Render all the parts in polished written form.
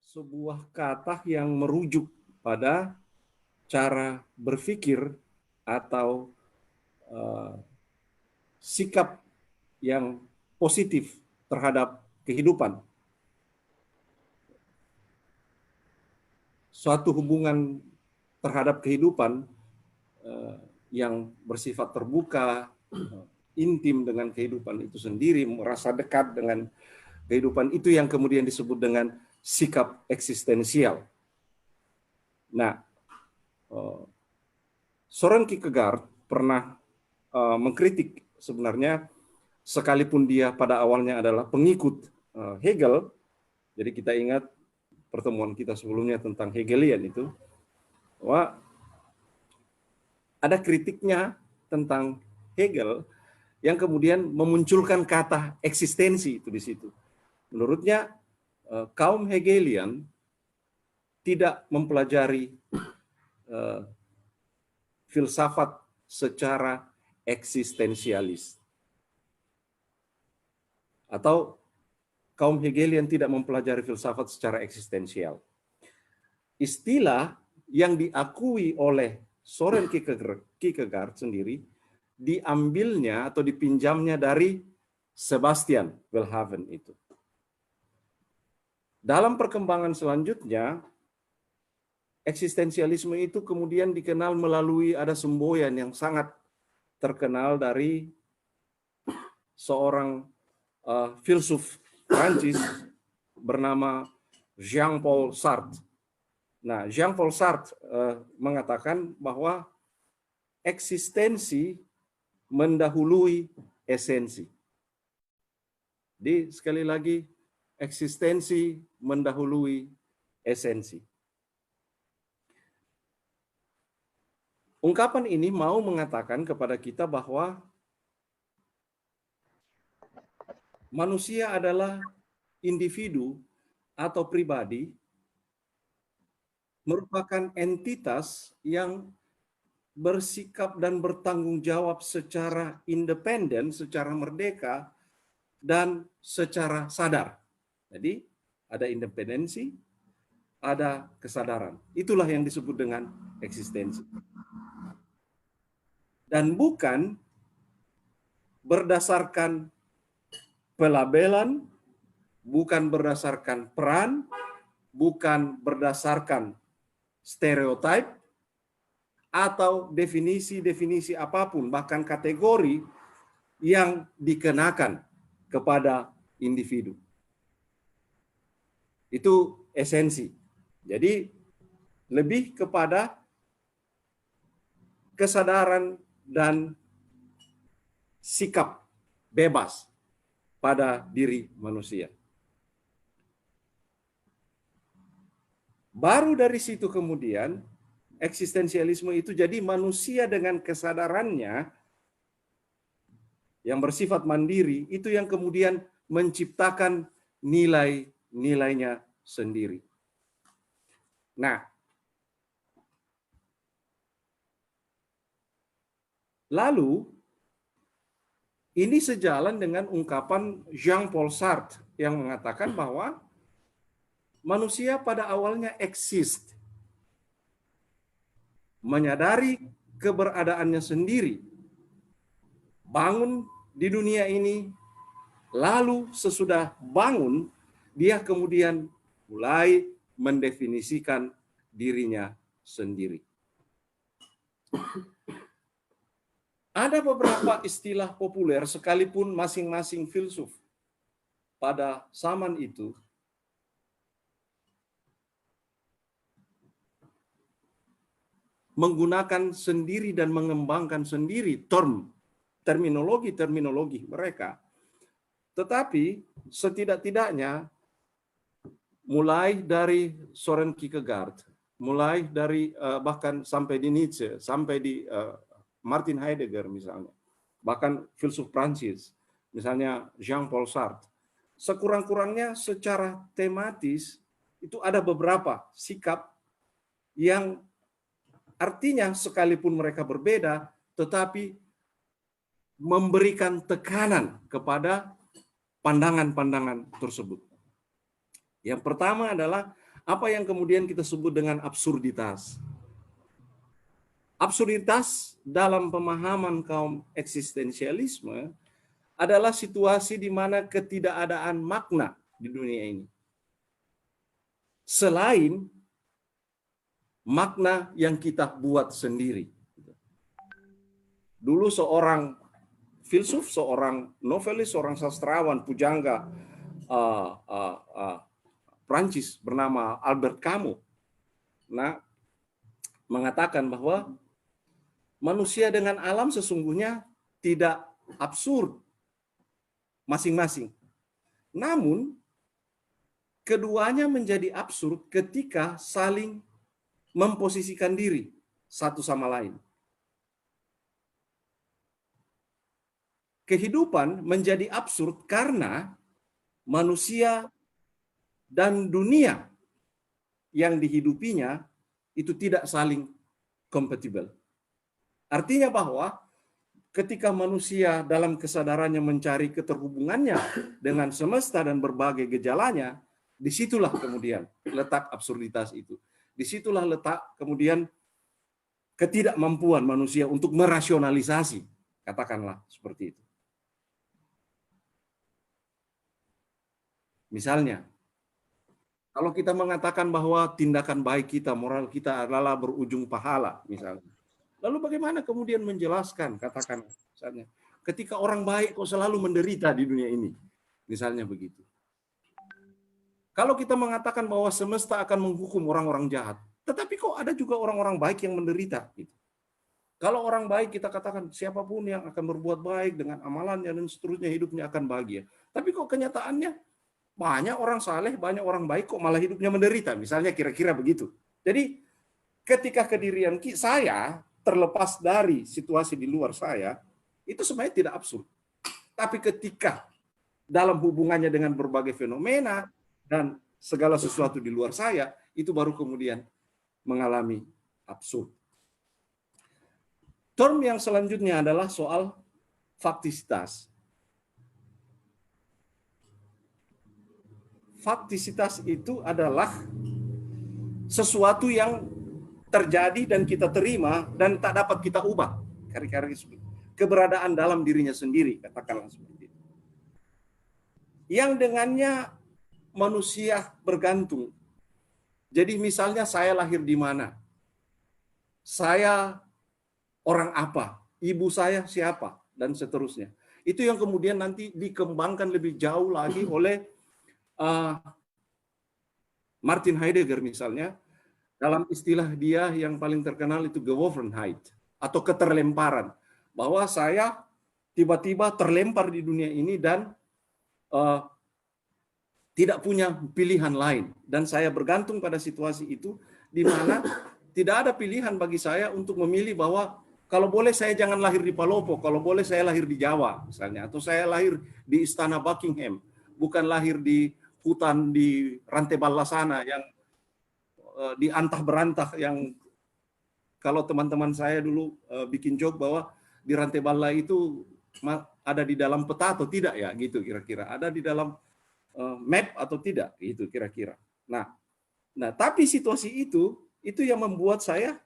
Sebuah kata yang merujuk pada cara berpikir atau sikap yang positif terhadap kehidupan. Suatu hubungan terhadap kehidupan yang bersifat terbuka, intim dengan kehidupan itu sendiri, merasa dekat dengan kehidupan itu yang kemudian disebut dengan sikap eksistensial. Nah, Soren Kierkegaard pernah mengkritik sebenarnya, sekalipun dia pada awalnya adalah pengikut Hegel. Jadi kita ingat pertemuan kita sebelumnya tentang Hegelian itu, bahwa ada kritiknya tentang Hegel yang kemudian memunculkan kata eksistensi itu di situ. Menurutnya kaum Hegelian tidak mempelajari filsafat secara eksistensialis, atau kaum Hegelian tidak mempelajari filsafat secara eksistensial. Istilah yang diakui oleh Soren Kierkegaard sendiri diambilnya atau dipinjamnya dari Sebastian Welhaven itu. Dalam perkembangan selanjutnya, eksistensialisme itu kemudian dikenal melalui ada semboyan yang sangat terkenal dari seorang filsuf Prancis bernama Jean-Paul Sartre. Nah, Jean-Paul Sartre mengatakan bahwa eksistensi mendahului esensi. Jadi sekali lagi, eksistensi mendahului esensi. Ungkapan ini mau mengatakan kepada kita bahwa manusia adalah individu atau pribadi, merupakan entitas yang bersikap dan bertanggung jawab secara independen, secara merdeka, dan secara sadar. Jadi ada independensi, ada kesadaran. Itulah yang disebut dengan eksistensi. Dan bukan berdasarkan pelabelan, bukan berdasarkan peran, bukan berdasarkan stereotip, atau definisi-definisi apapun, bahkan kategori yang dikenakan kepada individu. Itu esensi. Jadi lebih kepada kesadaran dan sikap bebas pada diri manusia. Baru dari situ kemudian eksistensialisme itu jadi manusia dengan kesadarannya yang bersifat mandiri, itu yang kemudian menciptakan nilai-nilainya sendiri. Nah, lalu ini sejalan dengan ungkapan Jean-Paul Sartre yang mengatakan bahwa manusia pada awalnya exist, menyadari keberadaannya sendiri, bangun di dunia ini, lalu sesudah bangun, dia kemudian mulai mendefinisikan dirinya sendiri. Ada beberapa istilah populer sekalipun masing-masing filsuf pada zaman itu menggunakan sendiri dan mengembangkan sendiri terminologi mereka. Tetapi setidak-tidaknya mulai dari Soren Kierkegaard, mulai dari bahkan sampai di Nietzsche, sampai di Martin Heidegger misalnya, bahkan filsuf Prancis, misalnya Jean-Paul Sartre, sekurang-kurangnya secara tematis itu ada beberapa sikap yang artinya sekalipun mereka berbeda, tetapi memberikan tekanan kepada pandangan-pandangan tersebut. Yang pertama adalah apa yang kemudian kita sebut dengan absurditas. Absurditas dalam pemahaman kaum eksistensialisme adalah situasi di mana ketidakadaan makna di dunia ini, selain makna yang kita buat sendiri. Dulu seorang filsuf, seorang novelis, seorang sastrawan, pujangga Prancis bernama Albert Camus, mengatakan bahwa manusia dengan alam sesungguhnya tidak absurd masing-masing. Namun, keduanya menjadi absurd ketika saling memposisikan diri satu sama lain. Kehidupan menjadi absurd karena manusia dan dunia yang dihidupinya itu tidak saling kompatibel. Artinya bahwa ketika manusia dalam kesadarannya mencari keterhubungannya dengan semesta dan berbagai gejalanya, disitulah kemudian letak absurditas itu. Disitulah letak kemudian ketidakmampuan manusia untuk merasionalisasi, katakanlah seperti itu. Misalnya, kalau kita mengatakan bahwa tindakan baik kita, moral kita adalah berujung pahala, misalnya. Lalu bagaimana kemudian menjelaskan, katakan misalnya, ketika orang baik kok selalu menderita di dunia ini, misalnya begitu. Kalau kita mengatakan bahwa semesta akan menghukum orang-orang jahat, tetapi kok ada juga orang-orang baik yang menderita, gitu. Kalau orang baik kita katakan siapapun yang akan berbuat baik dengan amalannya dan seterusnya hidupnya akan bahagia. Tapi kok kenyataannya banyak orang saleh, banyak orang baik kok malah hidupnya menderita, misalnya kira-kira begitu. Jadi ketika kedirian saya terlepas dari situasi di luar saya, itu sebenarnya tidak absurd. Tapi ketika dalam hubungannya dengan berbagai fenomena dan segala sesuatu di luar saya, itu baru kemudian mengalami absurd. Term yang selanjutnya adalah soal faktisitas. Faktisitas itu adalah sesuatu yang terjadi dan kita terima dan tak dapat kita ubah. Keberadaan dalam dirinya sendiri, katakanlah seperti itu. Yang dengannya manusia bergantung. Jadi misalnya saya lahir di mana? Saya orang apa? Ibu saya siapa? Dan seterusnya. Itu yang kemudian nanti dikembangkan lebih jauh lagi oleh Martin Heidegger misalnya, dalam istilah dia yang paling terkenal itu Gewovenheit, atau keterlemparan. Bahwa saya tiba-tiba terlempar di dunia ini dan tidak punya pilihan lain. Dan saya bergantung pada situasi itu, di mana tidak ada pilihan bagi saya untuk memilih bahwa kalau boleh saya jangan lahir di Palopo, kalau boleh saya lahir di Jawa misalnya, atau saya lahir di Istana Buckingham, bukan lahir di hutan di Rantai Balla sana yang di antah berantah, yang kalau teman-teman saya dulu bikin joke bahwa di Rantai Balla itu ada di dalam peta atau tidak ya, gitu kira-kira. Ada di dalam map atau tidak, gitu kira-kira. Nah, tapi situasi itu yang membuat saya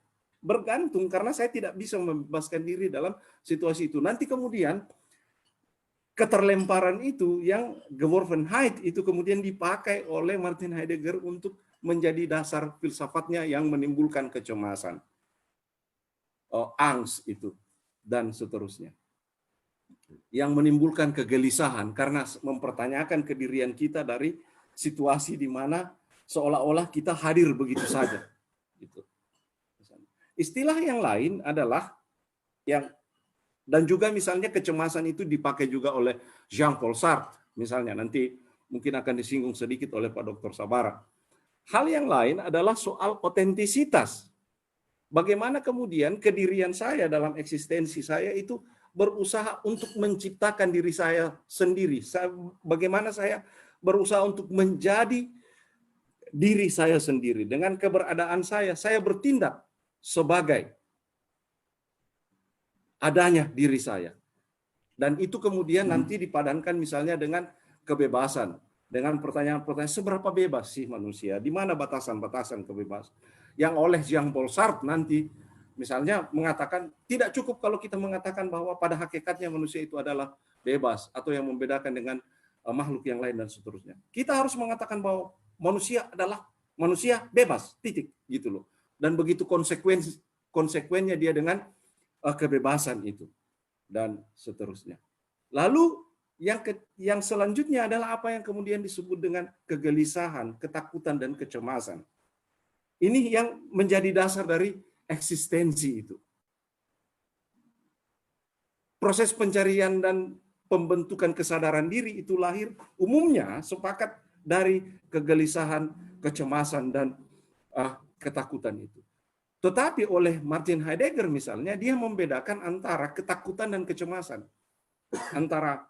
bergantung karena saya tidak bisa membebaskan diri dalam situasi itu. Nanti kemudian keterlemparan itu yang Gewovenheit itu kemudian dipakai oleh Martin Heidegger untuk menjadi dasar filsafatnya yang menimbulkan kecemasan, angst itu, dan seterusnya. Yang menimbulkan kegelisahan karena mempertanyakan kedirian kita dari situasi di mana seolah-olah kita hadir begitu saja. Gitu. Istilah yang lain adalah yang, dan juga misalnya kecemasan itu dipakai juga oleh Jean-Paul Sartre, misalnya nanti mungkin akan disinggung sedikit oleh Pak Dr. Sabara. Hal yang lain adalah soal otentisitas. Bagaimana kemudian kedirian saya dalam eksistensi saya itu berusaha untuk menciptakan diri saya sendiri. Bagaimana saya berusaha untuk menjadi diri saya sendiri, dengan keberadaan saya bertindak sebagai adanya diri saya. Dan itu kemudian nanti dipadankan misalnya dengan kebebasan, dengan pertanyaan-pertanyaan seberapa bebas sih manusia, di mana batasan-batasan kebebasan. Yang oleh Jean-Paul Sartre nanti misalnya mengatakan tidak cukup kalau kita mengatakan bahwa pada hakikatnya manusia itu adalah bebas atau yang membedakan dengan makhluk yang lain dan seterusnya. Kita harus mengatakan bahwa manusia adalah manusia bebas, titik gitu loh. Dan begitu konsekuennya dia dengan kebebasan itu dan seterusnya. Lalu yang selanjutnya adalah apa yang kemudian disebut dengan kegelisahan, ketakutan dan kecemasan. Ini yang menjadi dasar dari eksistensi itu. Proses pencarian dan pembentukan kesadaran diri itu lahir umumnya sepakat dari kegelisahan, kecemasan dan ketakutan itu. Tetapi oleh Martin Heidegger misalnya, dia membedakan antara ketakutan dan kecemasan. Antara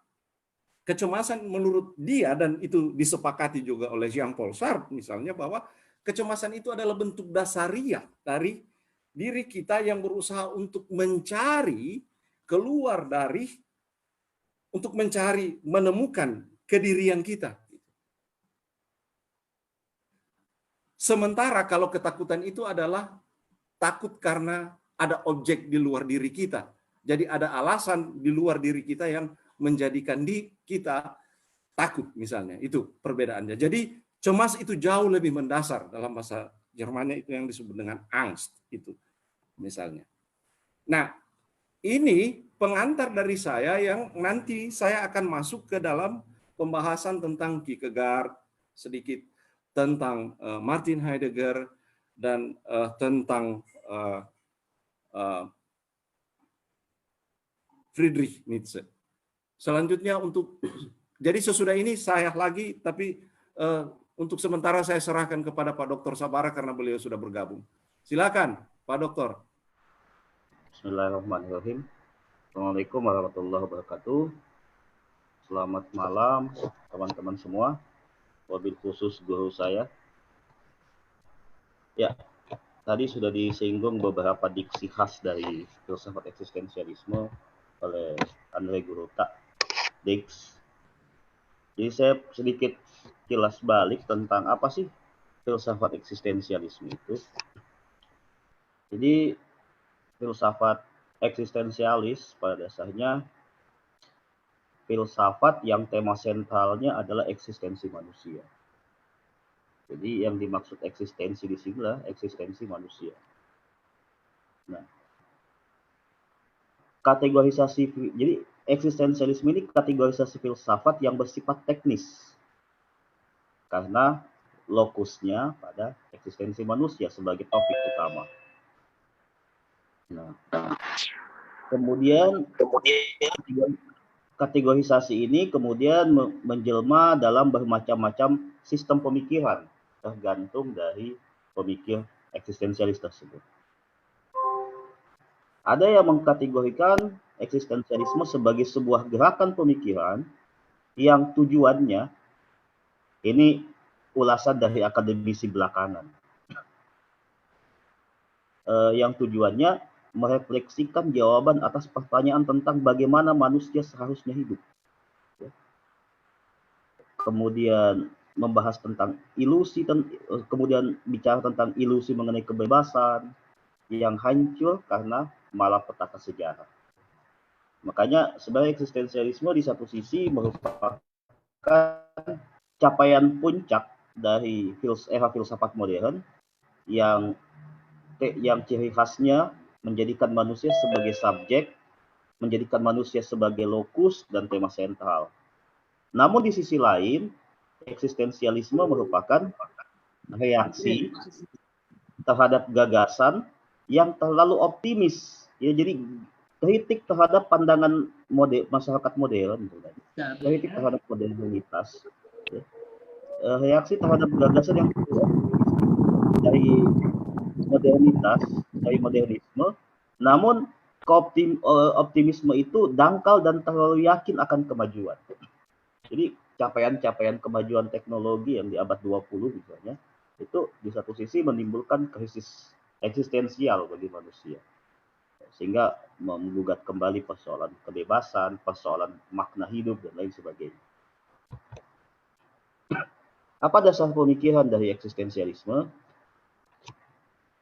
kecemasan menurut dia, dan itu disepakati juga oleh Jean-Paul Sartre misalnya, bahwa kecemasan itu adalah bentuk dasariah dari diri kita yang berusaha untuk mencari keluar dari, untuk mencari, menemukan kedirian kita. Sementara kalau ketakutan itu adalah takut karena ada objek di luar diri kita. Jadi ada alasan di luar diri kita yang menjadikan kita takut misalnya. Itu perbedaannya. Jadi cemas itu jauh lebih mendasar, dalam bahasa Jermannya itu yang disebut dengan Angst itu misalnya. Nah, ini pengantar dari saya yang nanti saya akan masuk ke dalam pembahasan tentang Kierkegaard, sedikit tentang Martin Heidegger, dan tentang Friedrich Nietzsche. Selanjutnya jadi sesudah ini saya lagi, tapi untuk sementara saya serahkan kepada Pak Dr. Sabara karena beliau sudah bergabung. Silakan Pak Dr. Bismillahirrahmanirrahim. Assalamualaikum warahmatullahi wabarakatuh. Selamat malam teman-teman semua, wabil khusus guru saya. Ya, tadi sudah disinggung beberapa diksi khas dari filsafat eksistensialisme oleh Andre Guruta, Dix. Jadi saya sedikit kilas balik tentang apa sih filsafat eksistensialisme itu. Jadi filsafat eksistensialis pada dasarnya filsafat yang tema sentralnya adalah eksistensi manusia. Jadi yang dimaksud eksistensi di sini adalah eksistensi manusia. Nah, kategorisasi, jadi eksistensialisme ini kategorisasi filsafat yang bersifat teknis karena lokusnya pada eksistensi manusia sebagai topik utama. Nah, kemudian kategorisasi ini kemudian menjelma dalam bermacam-macam sistem pemikiran tergantung dari pemikir eksistensialis tersebut. Ada yang mengkategorikan eksistensialisme sebagai sebuah gerakan pemikiran yang tujuannya, ini ulasan dari akademisi belakangan, yang tujuannya merefleksikan jawaban atas pertanyaan tentang bagaimana manusia seharusnya hidup. Kemudian membahas tentang ilusi, kemudian bicara tentang ilusi mengenai kebebasan yang hancur karena malapetaka sejarah. Makanya sebenarnya eksistensialisme di satu sisi merupakan capaian puncak dari era filsafat modern yang ciri khasnya menjadikan manusia sebagai subjek, menjadikan manusia sebagai lokus dan tema sentral. Namun di sisi lain, eksistensialisme merupakan reaksi terhadap gagasan yang terlalu optimis. Ya, jadi kritik terhadap pandangan masyarakat modern, kritik terhadap modernitas, ya. Reaksi terhadap gagasan yang dari modernitas, dari modernisme, namun optimisme itu dangkal dan terlalu yakin akan kemajuan. Jadi capaian-capaian kemajuan teknologi yang di abad 20 misalnya, itu di satu sisi menimbulkan krisis eksistensial bagi manusia, sehingga menggugat kembali persoalan kebebasan, persoalan makna hidup, dan lain sebagainya. Apa dasar pemikiran dari eksistensialisme?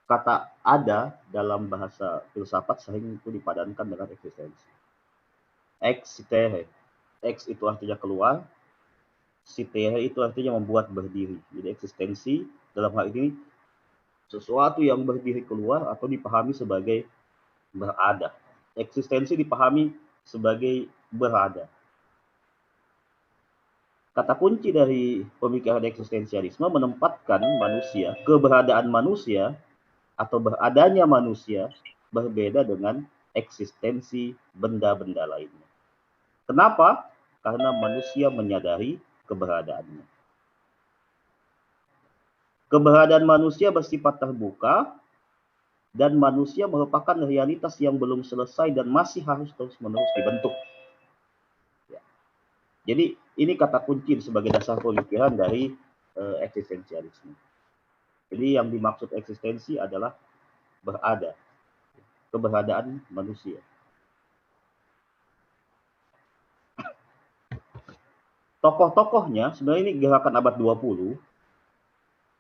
Kata ada dalam bahasa filsafat sering itu dipadankan dengan eksistensi. Ex sitere. Ex itu artinya keluar, sitere itu artinya membuat berdiri. Jadi eksistensi dalam hal ini sesuatu yang berdiri keluar atau dipahami sebagai berada. Eksistensi dipahami sebagai berada. Kata kunci dari pemikiran eksistensialisme menempatkan manusia, keberadaan manusia atau beradanya manusia berbeda dengan eksistensi benda-benda lainnya. Kenapa? Karena manusia menyadari keberadaannya. Keberadaan manusia bersifat terbuka dan manusia merupakan realitas yang belum selesai dan masih harus terus-menerus dibentuk. Jadi ini kata kunci sebagai dasar pemikiran dari eksistensialisme. Jadi yang dimaksud eksistensi adalah berada, keberadaan manusia. Tokoh-tokohnya sebenarnya ini gerakan abad 20.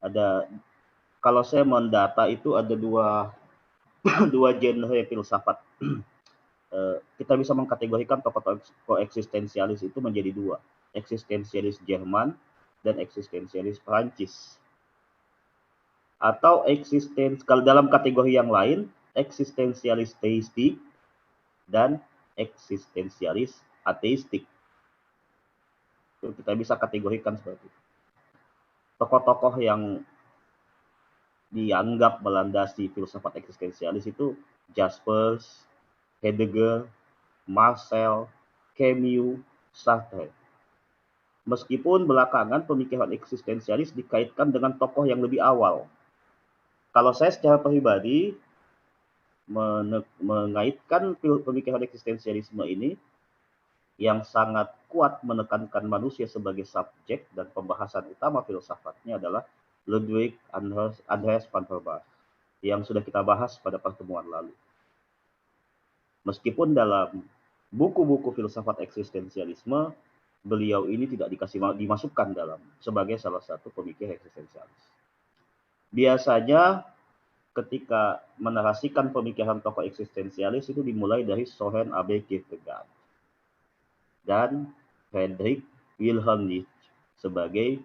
Ada, kalau saya mendata itu ada dua genre filsafat. Kita bisa mengkategorikan tokoh eksistensialis itu menjadi dua, eksistensialis Jerman dan eksistensialis Prancis. Atau kalau dalam kategori yang lain, eksistensialis teistik dan eksistensialis ateistik. Itu kita bisa kategorikan seperti itu. Tokoh-tokoh yang dianggap melandasi filsafat eksistensialis itu Jaspers, Heidegger, Marcel, Camus, Sartre. Meskipun belakangan pemikiran eksistensialis dikaitkan dengan tokoh yang lebih awal. Kalau saya secara pribadi mengaitkan pemikiran eksistensialisme ini yang sangat kuat menekankan manusia sebagai subjek, dan pembahasan utama filsafatnya adalah Ludwig Andreas van der Waals yang sudah kita bahas pada pertemuan lalu. Meskipun dalam buku-buku filsafat eksistensialisme beliau ini tidak dimasukkan dalam sebagai salah satu pemikir eksistensialis. Biasanya ketika menarasikan pemikiran tokoh eksistensialis itu dimulai dari Søren Abe Kierkegaard dan Friedrich Wilhelm Nietzsche sebagai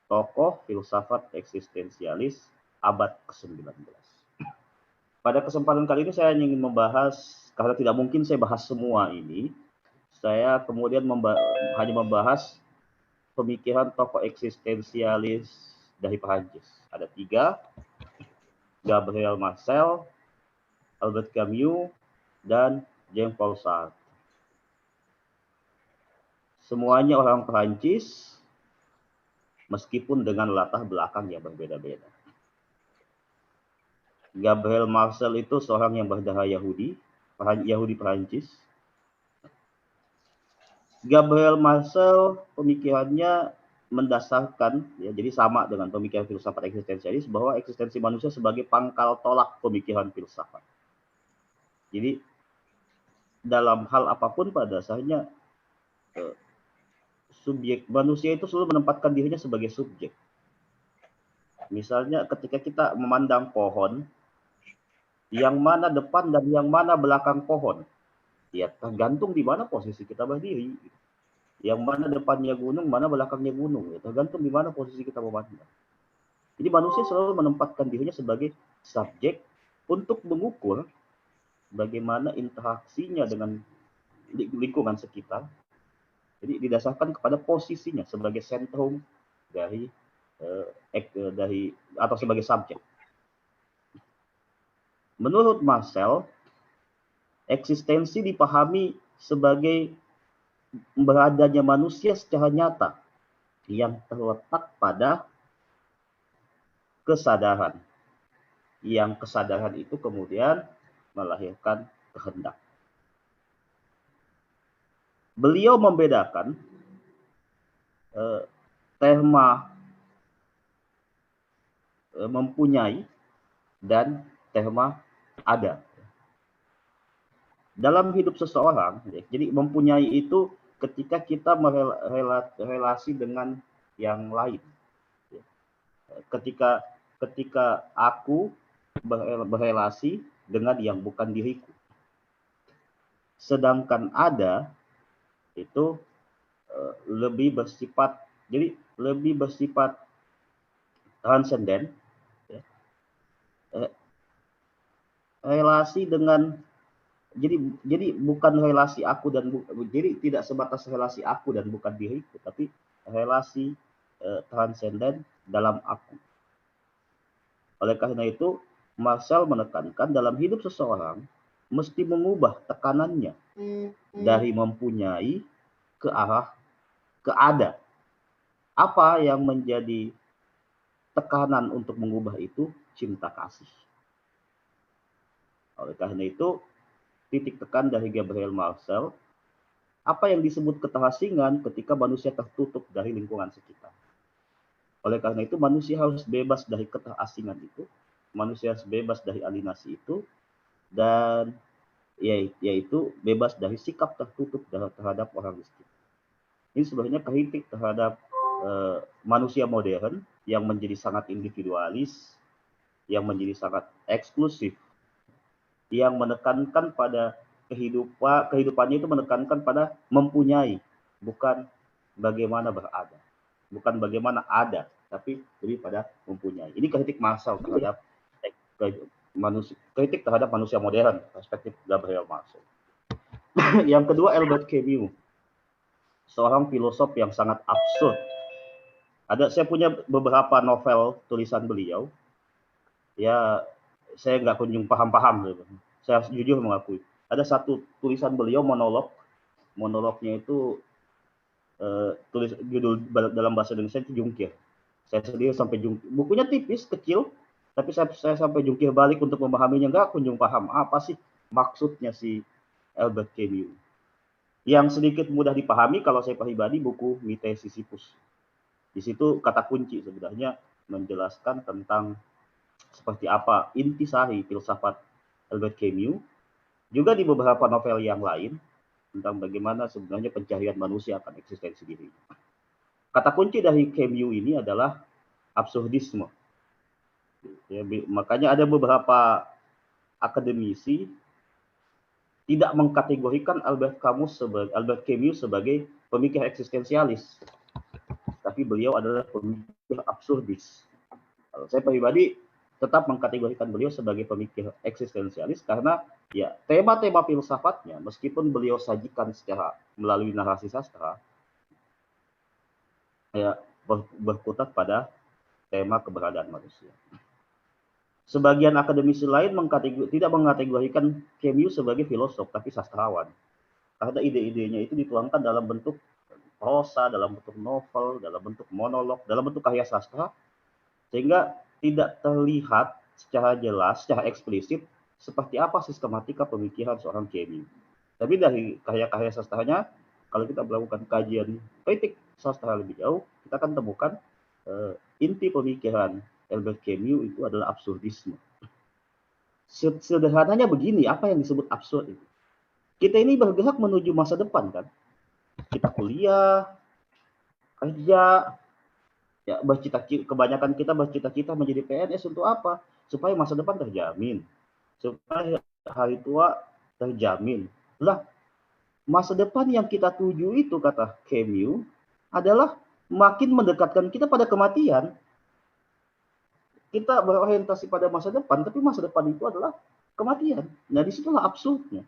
tokoh filsafat eksistensialis abad ke-19. Pada kesempatan kali ini saya ingin membahas, karena tidak mungkin saya bahas semua ini, saya kemudian hanya membahas pemikiran tokoh eksistensialis dari Perancis. Ada 3, Gabriel Marcel, Albert Camus, dan Jean-Paul Sartre. Semuanya orang Perancis, meskipun dengan latar belakang yang berbeda-beda. Gabriel Marcel itu seorang yang berdarah Yahudi Perancis. Gabriel Marcel pemikirannya mendasarkan, ya, jadi sama dengan pemikiran filsafat eksistensialis, bahwa eksistensi manusia sebagai pangkal tolak pemikiran filsafat. Jadi dalam hal apapun pada dasarnya subjek manusia itu selalu menempatkan dirinya sebagai subjek. Misalnya ketika kita memandang pohon, yang mana depan dan yang mana belakang pohon, ya tergantung di mana posisi kita berdiri. Yang mana depannya gunung, mana belakangnya gunung, ya tergantung di mana posisi kita memandang. Jadi manusia selalu menempatkan dirinya sebagai subjek untuk mengukur bagaimana interaksinya dengan lingkungan sekitar. Jadi didasarkan kepada posisinya sebagai sentrum dari atau sebagai subjek. Menurut Marcel, eksistensi dipahami sebagai beradanya manusia secara nyata yang terletak pada kesadaran. Yang kesadaran itu kemudian melahirkan kehendak. Beliau membedakan terma mempunyai dan tema ada. Dalam hidup seseorang, jadi mempunyai itu ketika kita merelasi dengan yang lain. Ketika aku berelasi dengan yang bukan diriku. Sedangkan ada itu lebih bersifat transenden, ya. Relasi dengan jadi bukan relasi aku dan jadi tidak sebatas relasi aku dan bukan diriku, tapi relasi transenden dalam aku. Oleh karena itu, Marshall menekankan dalam hidup seseorang mesti mengubah tekanannya dari mempunyai ke arah ke ada. Apa yang menjadi tekanan untuk mengubah itu? Cinta kasih. Oleh karena itu, titik tekan dari Gabriel Marshall, apa yang disebut keterasingan ketika manusia tertutup dari lingkungan sekitar. Oleh karena itu, manusia harus bebas dari keterasingan itu, manusia harus bebas dari alienasi itu, dan yaitu bebas dari sikap tertutup terhadap orang miskin. Ini sebenarnya kritik terhadap manusia modern yang menjadi sangat individualis, yang menjadi sangat eksklusif, yang menekankan pada kehidupannya itu menekankan pada mempunyai, bukan bagaimana berada, bukan bagaimana ada, tapi lebih pada mempunyai. Ini kritik Marshall terhadap kritik terhadap manusia modern, perspektif Gabriel Marshall. Yang kedua, Albert Camus, seorang filosof yang sangat absurd. Saya punya beberapa novel tulisan beliau. Ya, saya nggak kunjung paham-paham. Saya jujur mengakui. Ada satu tulisan beliau monolognya itu tulis judul dalam bahasa Indonesia itu jungkir. Saya sendiri sampai jungkir. Bukunya tipis, kecil, tapi saya sampai jungkir balik untuk memahaminya, nggak kunjung paham apa sih maksudnya si Albert Camus. Yang sedikit mudah dipahami kalau saya pribadi buku Mite Sisyphus. Di situ kata kunci sebenarnya menjelaskan tentang seperti apa intisari filsafat Albert Camus, juga di beberapa novel yang lain tentang bagaimana sebenarnya pencarian manusia akan eksistensi diri. Kata kunci dari Camus ini adalah absurdisme. Ya, makanya ada beberapa akademisi tidak mengkategorikan Albert Camus sebagai pemikir eksistensialis, tapi beliau adalah pemikir absurdis. Kalau saya pribadi tetap mengkategorikan beliau sebagai pemikir eksistensialis karena ya tema-tema filsafatnya meskipun beliau sajikan secara melalui narasi sastra ya berkutat pada tema keberadaan manusia. Sebagian akademisi lain tidak mengkategorikan Camus sebagai filosof tapi sastrawan. Karena ide-idenya itu dituangkan dalam bentuk prosa, dalam bentuk novel, dalam bentuk monolog, dalam bentuk karya sastra, sehingga tidak terlihat secara jelas, secara eksplisit, seperti apa sistematika pemikiran seorang Camus. Tapi dari karya-karya sastranya, kalau kita melakukan kajian kritik sastra lebih jauh, kita akan temukan inti pemikiran Albert Camus itu adalah absurdisme. Sederhananya begini, apa yang disebut absurd itu? Kita ini bergerak menuju masa depan kan? Kita kuliah, kerja, ya kebanyakan kita bercita-cita menjadi PNS untuk apa? Supaya masa depan terjamin, supaya hari tua terjamin. Lah, masa depan yang kita tuju itu kata Camus adalah makin mendekatkan kita pada kematian. Kita berorientasi pada masa depan, tapi masa depan itu adalah kematian. Nah, disitulah absurdnya.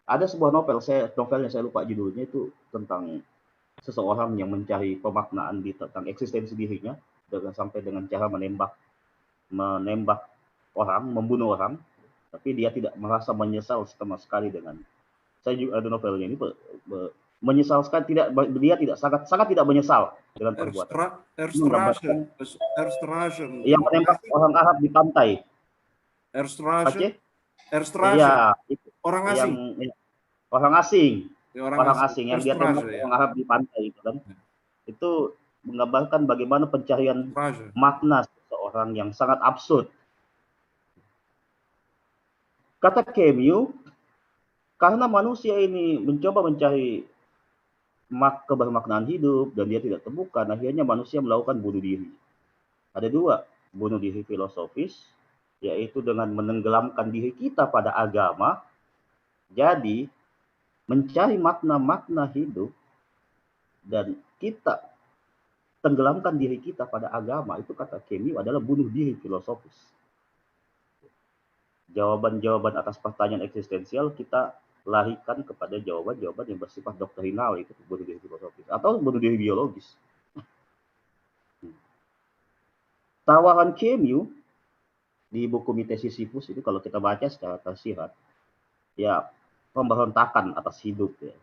Ada sebuah novelnya saya lupa judulnya, itu tentang seseorang yang mencari pemaknaan tentang eksistensi dirinya sampai dengan cara menembak orang, membunuh orang, tapi dia tidak merasa menyesal sama sekali dengan. Saya juga ada novelnya ini menyesal sekali, dia tidak sangat tidak menyesal dengan perbuatan. Yang menembak orang Arab di pantai. Ya, orang asing. Orang asing yang dia tembak orang Arab di pantai itu kan. itu menggambarkan bagaimana pencarian makna seseorang yang sangat absurd. Kata Camus, karena manusia ini mencoba mencari kebermaknaan hidup dan dia tidak temukan, akhirnya manusia melakukan bunuh diri. Ada dua, bunuh diri filosofis, yaitu dengan menenggelamkan diri kita pada agama. Jadi mencari makna-makna hidup dan kita tenggelamkan diri kita pada agama, itu kata Camus adalah bunuh diri filosofis. Jawaban-jawaban atas pertanyaan eksistensial kita larikan kepada jawaban-jawaban yang bersifat doktrinal, itu bunuh diri filosofis atau bunuh diri biologis. Tawaran Camus di buku Mite Sisyphus itu kalau kita baca secara tersirat, ya pemberontakan atas hidup ya.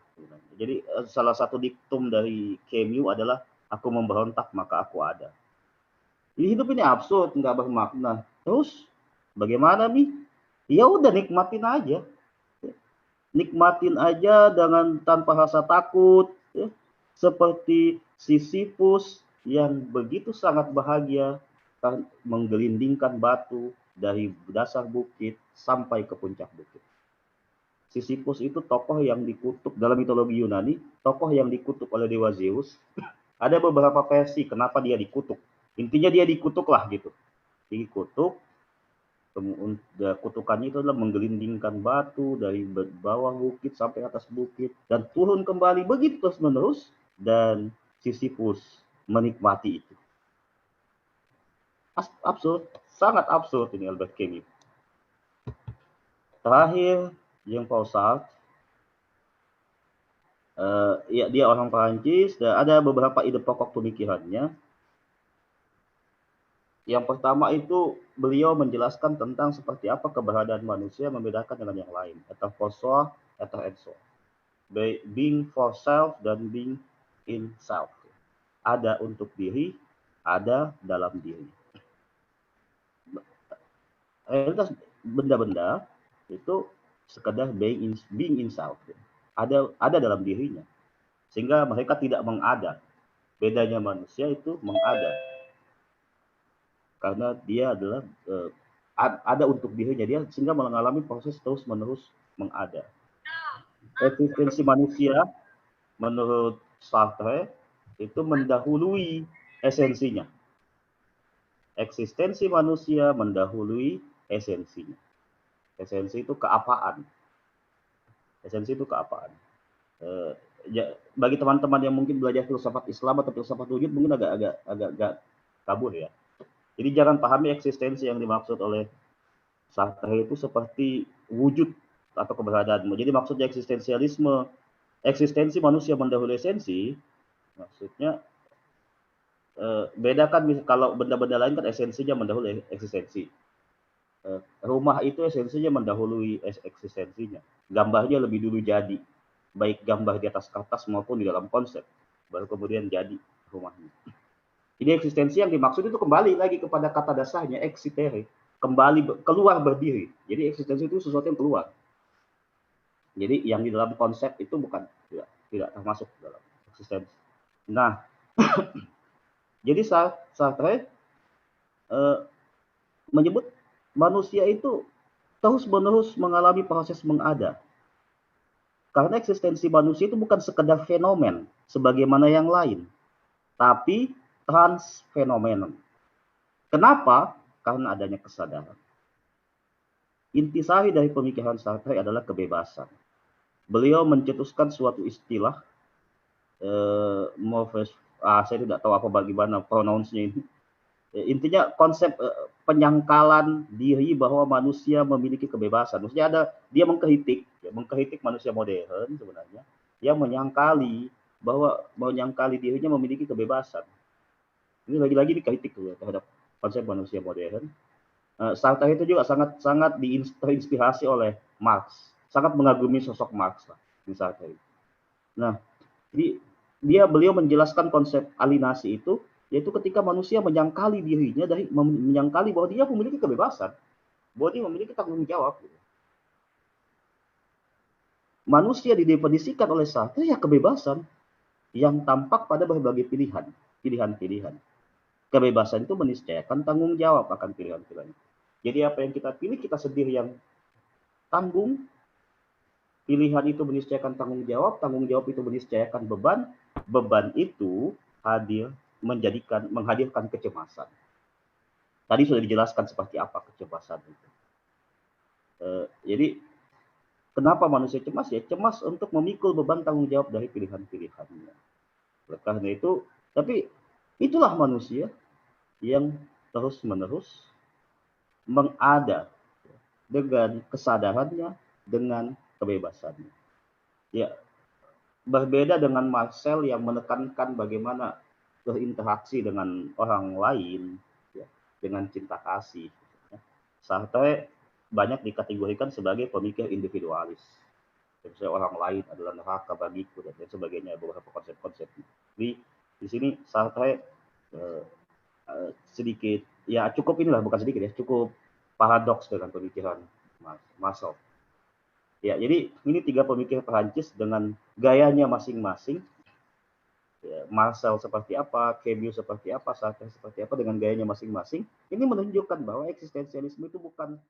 Jadi salah satu diktum dari Camus adalah aku memberontak maka aku ada. Jadi hidup ini absurd, nggak bermakna. Terus bagaimana nih? Ya udah nikmatin aja. Nikmatin aja dengan tanpa rasa takut ya. Seperti Sisyphus yang begitu sangat bahagia menggelindingkan batu dari dasar bukit sampai ke puncak bukit. Sisyphus itu tokoh yang dikutuk dalam mitologi Yunani, tokoh yang dikutuk oleh dewa Zeus. Ada beberapa versi kenapa dia dikutuk. Intinya dia dikutuk lah gitu. Dikutuk. Kutukannya itu adalah menggelindingkan batu dari bawah bukit sampai atas bukit dan turun kembali begitu terus menerus, dan Sisyphus menikmati itu. Absurd, sangat absurd ini Albert Camus. Terakhir Jean-Paul Sartre, ya dia orang Perancis dan ada beberapa ide pokok pemikirannya. Yang pertama itu beliau menjelaskan tentang seperti apa keberadaan manusia membedakan dengan yang lain. Eta for soi, eta en soi. Being for self dan being in self. Ada untuk diri, ada dalam diri. Realitas benda-benda itu sekedar being in self. Ada dalam dirinya. Sehingga mereka tidak mengada. Bedanya manusia itu mengada. Karena dia adalah ada untuk dirinya, dia sehingga mengalami proses terus-menerus mengada. Eksistensi manusia menurut Sartre itu mendahului esensinya. Eksistensi manusia mendahului esensinya. Esensi itu keapaan. Esensi itu keapaan. Ya, bagi teman-teman yang mungkin belajar filsafat Islam atau filsafat wujud mungkin agak kabur ya. Jadi jangan pahami eksistensi yang dimaksud oleh Sartre itu seperti wujud atau keberadaan. Jadi maksudnya eksistensialisme, eksistensi manusia mendahului esensi, maksudnya bedakan kalau benda-benda lain kan esensinya mendahului eksistensi. Rumah itu esensinya mendahului eksistensinya. Gambarnya lebih dulu jadi, baik gambar di atas kertas maupun di dalam konsep, baru kemudian jadi rumahnya. Jadi eksistensi yang dimaksud itu kembali lagi kepada kata dasarnya eksitere, kembali keluar berdiri. Jadi eksistensi itu sesuatu yang keluar. Jadi yang di dalam konsep itu bukan tidak termasuk dalam eksistensi. Nah, jadi Sartre menyebut manusia itu terus-menerus mengalami proses mengada. Karena eksistensi manusia itu bukan sekedar fenomen sebagaimana yang lain, tapi transfenomenon. Kenapa? Karena adanya kesadaran. Intisari dari pemikiran Sartre adalah kebebasan. Beliau mencetuskan suatu istilah, saya tidak tahu apa bagaimana pronounce-nya ini. Intinya konsep penyangkalan diri bahwa manusia memiliki kebebasan. Maksudnya dia mengkritik manusia modern sebenarnya, yang menyangkali dirinya memiliki kebebasan. Ini lagi-lagi dikritik terhadap konsep manusia modern. Sartre itu juga sangat terinspirasi oleh Marx, sangat mengagumi sosok Marx lah di Sartre. Nah, beliau menjelaskan konsep alienasi itu, yaitu ketika manusia menyangkali dirinya menyangkali bahwa dia memiliki kebebasan, bahwa dia memiliki tanggung jawab. Manusia didefinisikan oleh Sartre ya kebebasan. yang tampak pada berbagai pilihan-pilihan. Kebebasan itu meniscayakan tanggung jawab akan pilihan-pilihan. Jadi apa yang kita pilih, kita sendiri yang tanggung. Pilihan itu meniscayakan tanggung jawab itu meniscayakan beban, beban itu menghadirkan kecemasan. Tadi sudah dijelaskan seperti apa kecemasan itu. Jadi kenapa manusia cemas? Ya cemas untuk memikul beban tanggung jawab dari pilihan-pilihannya. Oleh karena itu, tapi itulah manusia yang terus-menerus mengada dengan kesadarannya, dengan kebebasannya. Ya, berbeda dengan Marcel yang menekankan bagaimana berinteraksi dengan orang lain, ya, dengan cinta kasih. Sartre banyak dikategorikan sebagai pemikir individualis. Misalnya orang lain adalah neraka bagiku dan sebagainya, beberapa konsep-konsep. Di sini Sartre sedikit, ya cukup inilah, bukan sedikit ya, cukup paradoks dengan pemikiran Marcel. Ya, jadi ini 3 pemikir Perancis dengan gayanya masing-masing. Ya, Marcel seperti apa, Camus seperti apa, Sartre seperti apa dengan gayanya masing-masing. Ini menunjukkan bahwa eksistensialisme itu bukan